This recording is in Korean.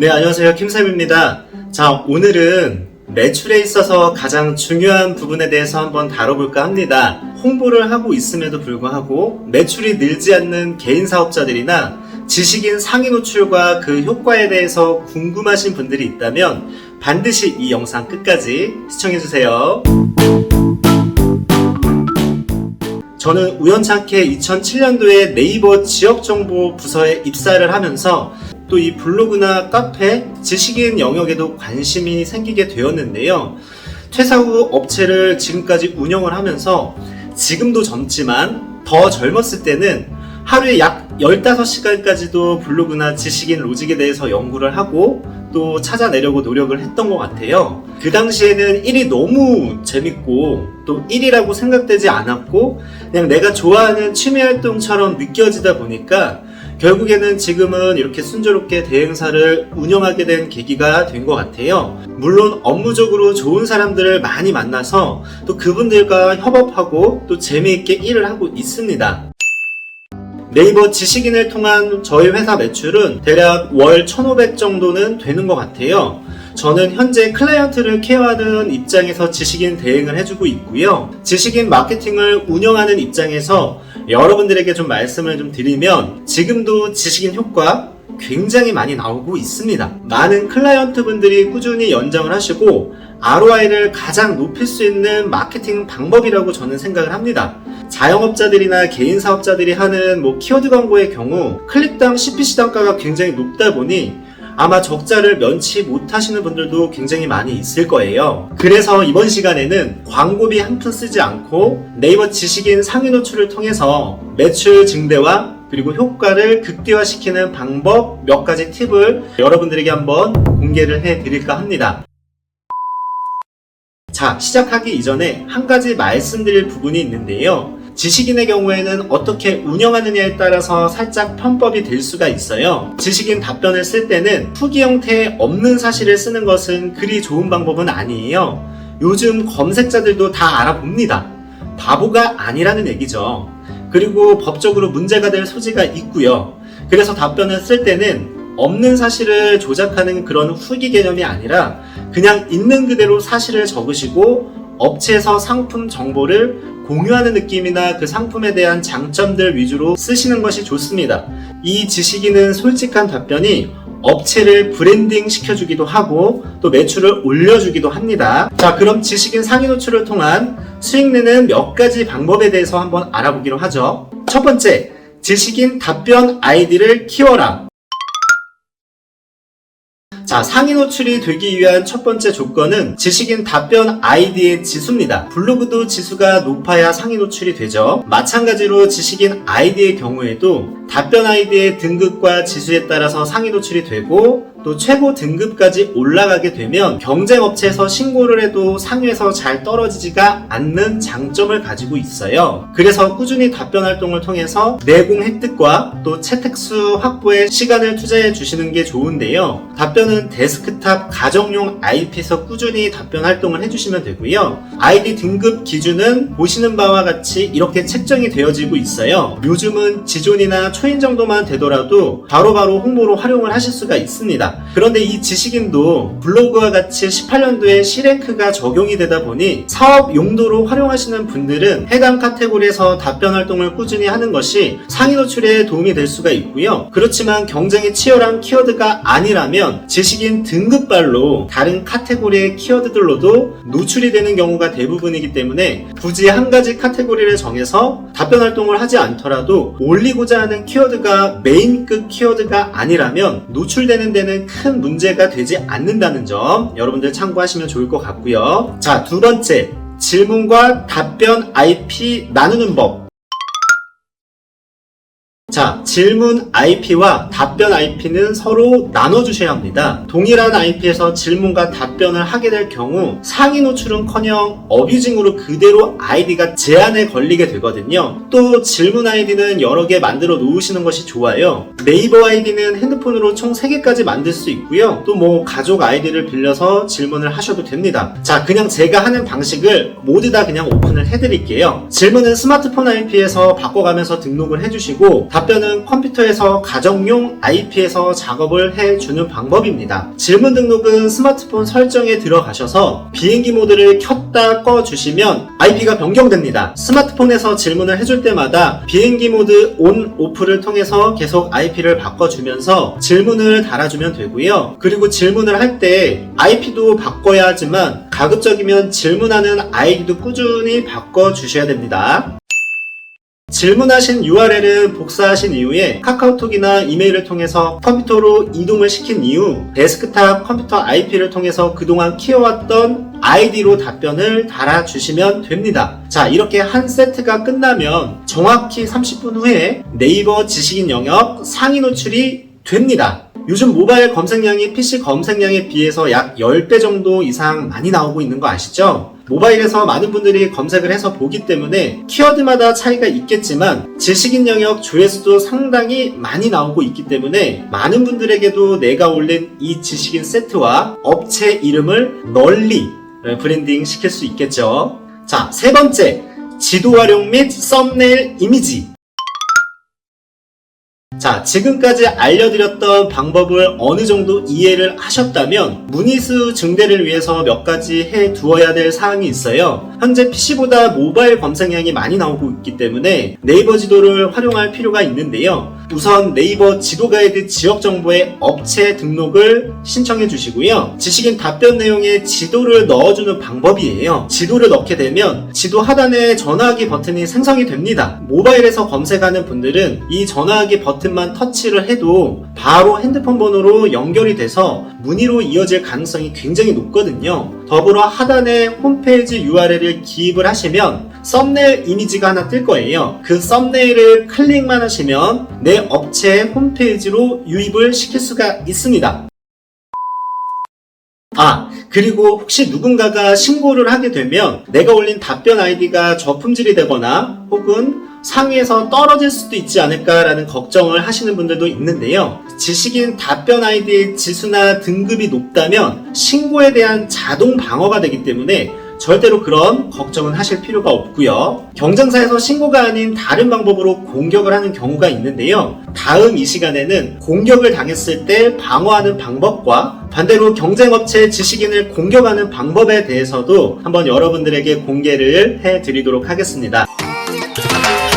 네, 안녕하세요. 김쌤입니다. 자, 오늘은 매출에 있어서 가장 중요한 부분에 대해서 한번 다뤄볼까 합니다. 홍보를 하고 있음에도 불구하고 매출이 늘지 않는 개인 사업자들이나 지식인 상위 노출과 그 효과에 대해서 궁금하신 분들이 있다면 반드시 이 영상 끝까지 시청해주세요. 저는 우연찮게 2007년도에 네이버 지역정보 부서에 입사를 하면서 또 이 블로그나 카페, 지식인 영역에도 관심이 생기게 되었는데요. 퇴사 후 업체를 지금까지 운영을 하면서 지금도 젊지만 더 젊었을 때는 하루에 약 15시간까지도 블로그나 지식인 로직에 대해서 연구를 하고 또 찾아내려고 노력을 했던 것 같아요. 그 당시에는 일이 너무 재밌고 또 일이라고 생각되지 않았고 그냥 내가 좋아하는 취미활동처럼 느껴지다 보니까 결국에는 지금은 이렇게 순조롭게 대행사를 운영하게 된 계기가 된 것 같아요. 물론 업무적으로 좋은 사람들을 많이 만나서 또 그분들과 협업하고 또 재미있게 일을 하고 있습니다. 네이버 지식인을 통한 저희 회사 매출은 대략 월 1,500 정도는 되는 것 같아요. 저는 현재 클라이언트를 케어하는 입장에서 지식인 대행을 해주고 있고요. 지식인 마케팅을 운영하는 입장에서 여러분들에게 좀 말씀을 좀 드리면 지금도 지식인 효과 굉장히 많이 나오고 있습니다. 많은 클라이언트 분들이 꾸준히 연장을 하시고 ROI를 가장 높일 수 있는 마케팅 방법이라고 저는 생각을 합니다. 자영업자들이나 개인 사업자들이 하는 키워드 광고의 경우 클릭당 CPC 단가가 굉장히 높다 보니 아마 적자를 면치 못하시는 분들도 굉장히 많이 있을 거예요. 그래서 이번 시간에는 광고비 한 푼 쓰지 않고 네이버 지식인 상위 노출을 통해서 매출 증대와 그리고 효과를 극대화시키는 방법 몇 가지 팁을 여러분들에게 한번 공개를 해드릴까 합니다. 자, 시작하기 이전에 한 가지 말씀드릴 부분이 있는데요. 지식인의 경우에는 어떻게 운영하느냐에 따라서 살짝 편법이 될 수가 있어요. 지식인 답변을 쓸 때는 후기 형태에 없는 사실을 쓰는 것은 그리 좋은 방법은 아니에요. 요즘 검색자들도 다 알아봅니다. 바보가 아니라는 얘기죠. 그리고 법적으로 문제가 될 소지가 있고요. 그래서 답변을 쓸 때는 없는 사실을 조작하는 그런 후기 개념이 아니라 그냥 있는 그대로 사실을 적으시고 업체에서 상품 정보를 공유하는 느낌이나 그 상품에 대한 장점들 위주로 쓰시는 것이 좋습니다. 이 지식인은 솔직한 답변이 업체를 브랜딩 시켜주기도 하고 또 매출을 올려주기도 합니다. 자, 그럼 지식인 상위 노출을 통한 수익 내는 몇 가지 방법에 대해서 한번 알아보기로 하죠. 첫 번째, 지식인 답변 아이디를 키워라. 자, 상위 노출이 되기 위한 첫 번째 조건은 지식인 답변 아이디의 지수입니다. 블로그도 지수가 높아야 상위 노출이 되죠. 마찬가지로 지식인 아이디의 경우에도 답변 아이디의 등급과 지수에 따라서 상위 노출이 되고 또 최고 등급까지 올라가게 되면 경쟁업체에서 신고를 해도 상위에서 잘 떨어지지가 않는 장점을 가지고 있어요. 그래서 꾸준히 답변 활동을 통해서 내공 획득과 또 채택수 확보에 시간을 투자해 주시는 게 좋은데요. 답변은 데스크탑 가정용 IP에서 꾸준히 답변 활동을 해주시면 되고요. 아이디 등급 기준은 보시는 바와 같이 이렇게 책정이 되어지고 있어요. 요즘은 지존이나 초인 정도만 되더라도 바로바로 홍보로 활용을 하실 수가 있습니다. 그런데 이 지식인도 블로그와 같이 18년도에 C랭크가 적용이 되다 보니 사업 용도로 활용하시는 분들은 해당 카테고리에서 답변 활동을 꾸준히 하는 것이 상위 노출에 도움이 될 수가 있고요. 그렇지만 경쟁이 치열한 키워드가 아니라면 지식인 등급발로 다른 카테고리의 키워드들로도 노출이 되는 경우가 대부분이기 때문에 굳이 한 가지 카테고리를 정해서 답변 활동을 하지 않더라도 올리고자 하는 키워드가 메인급 키워드가 아니라면 노출되는 데는 큰 문제가 되지 않는다는 점 여러분들 참고하시면 좋을 것 같고요. 자, 두 번째, 질문과 답변 IP 나누는 법. 자, 질문 IP와 답변 IP는 서로 나눠주셔야 합니다. 동일한 IP에서 질문과 답변을 하게 될 경우 상위 노출은커녕 어뷰징으로 그대로 아이디가 제한에 걸리게 되거든요. 또 질문 아이디는 여러 개 만들어 놓으시는 것이 좋아요. 네이버 아이디는 핸드폰으로 총 3개까지 만들 수 있고요. 또 가족 아이디를 빌려서 질문을 하셔도 됩니다. 자, 그냥 제가 하는 방식을 모두 다 그냥 오픈을 해드릴게요. 질문은 스마트폰 IP에서 바꿔가면서 등록을 해주시고 답변은 이것은 컴퓨터에서 가정용 IP에서 작업을 해주는 방법입니다. 질문 등록은 스마트폰 설정에 들어가셔서 비행기 모드를 켰다 꺼주시면 IP가 변경됩니다. 스마트폰에서 질문을 해줄 때마다 비행기 모드 온, 오프를 통해서 계속 IP를 바꿔주면서 질문을 달아주면 되고요. 그리고 질문을 할 때 IP도 바꿔야 하지만 가급적이면 질문하는 아이디도 꾸준히 바꿔주셔야 됩니다. 질문하신 URL은 복사하신 이후에 카카오톡이나 이메일을 통해서 컴퓨터로 이동을 시킨 이후 데스크탑 컴퓨터 IP를 통해서 그동안 키워왔던 아이디로 답변을 달아주시면 됩니다. 자, 이렇게 한 세트가 끝나면 정확히 30분 후에 네이버 지식인 영역 상위 노출이 됩니다. 요즘 모바일 검색량이 PC 검색량에 비해서 약 10배 정도 이상 많이 나오고 있는 거 아시죠? 모바일에서 많은 분들이 검색을 해서 보기 때문에 키워드마다 차이가 있겠지만 지식인 영역 조회수도 상당히 많이 나오고 있기 때문에 많은 분들에게도 내가 올린 이 지식인 세트와 업체 이름을 널리 브랜딩 시킬 수 있겠죠. 자, 세 번째, 지도 활용 및 썸네일 이미지. 자, 지금까지 알려드렸던 방법을 어느 정도 이해를 하셨다면 문의수 증대를 위해서 몇 가지 해 두어야 될 사항이 있어요. 현재 PC보다 모바일 검색량이 많이 나오고 있기 때문에 네이버 지도를 활용할 필요가 있는데요. 우선 네이버 지도 가이드 지역 정보의 업체 등록을 신청해 주시고요. 지식인 답변 내용에 지도를 넣어주는 방법이에요. 지도를 넣게 되면 지도 하단에 전화하기 버튼이 생성이 됩니다. 모바일에서 검색하는 분들은 이 전화하기 버튼만 터치를 해도 바로 핸드폰 번호로 연결이 돼서 문의로 이어질 가능성이 굉장히 높거든요. 더불어 하단에 홈페이지 URL을 기입을 하시면 썸네일 이미지가 하나 뜰 거예요. 그 썸네일을 클릭만 하시면 내 업체 홈페이지로 유입을 시킬 수가 있습니다. 그리고 혹시 누군가가 신고를 하게 되면 내가 올린 답변 아이디가 저품질이 되거나 혹은 상위에서 떨어질 수도 있지 않을까라는 걱정을 하시는 분들도 있는데요. 지식인 답변 아이디의 지수나 등급이 높다면 신고에 대한 자동 방어가 되기 때문에 절대로 그런 걱정은 하실 필요가 없고요. 경쟁사에서 신고가 아닌 다른 방법으로 공격을 하는 경우가 있는데요. 다음 이 시간에는 공격을 당했을 때 방어하는 방법과 반대로 경쟁업체 지식인을 공격하는 방법에 대해서도 한번 여러분들에게 공개를 해드리도록 하겠습니다.